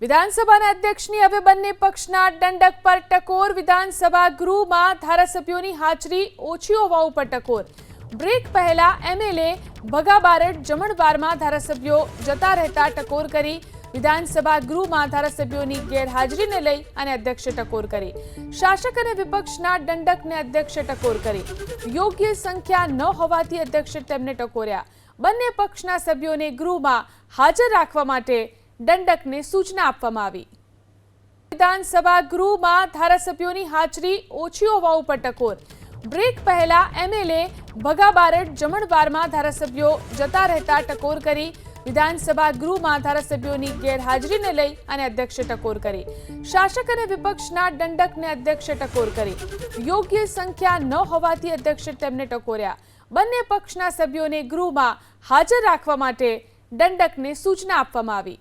વિધાનસભાના અધ્યક્ષની હવે બંને પક્ષના દંડક પર ટકોર। વિધાનસભા ગૃહમાં ધારાસભ્યોની હાજરી ઓછી હોવા ઉપર ટકોર। બ્રેક પહેલા એમએલએ ભગા બારડ જમણવારમાં ધારાસભ્યો જતા રહેતા ટકોર કરી। વિધાનસભા ગૃહમાં ધારાસભ્યોની ગેરહાજરીને લઈ અને અધ્યક્ષે ટકોર કરી। શાસક અને વિપક્ષના દંડકને અધ્યક્ષે ટકોર કરી। યોગ્ય સંખ્યા ન હોવાથી અધ્યક્ષે તેમને ટકોર્યા। બંને પક્ષના સભ્યોને ગૃહમાં હાજર રાખવા માટે દંડકને સૂચના આપવામાં આવી। વિધાનસભા ગૃહમાં ધારાસભ્યોની હાજરી ઓછી હોવા ઉપર ટકોર। બ્રેક પહેલા એમએલએ ભગા બારડ જમણવારમાં ધારાસભ્યો જતા રહેતા ટકોર કરી। વિધાનસભા ગૃહમાં ધારાસભ્યોની ગેરહાજરીને લઈ અને અધ્યક્ષે ટકોર કરી। શાસક અને વિપક્ષના દંડકને અધ્યક્ષે ટકોર કરી। યોગ્ય સંખ્યા ન હોવાથી અધ્યક્ષે તેમને ટકોર્યા। બંને પક્ષના સભ્યોને ગૃહમાં હાજર રાખવા માટે દંડકને સૂચના આપવામાં આવી।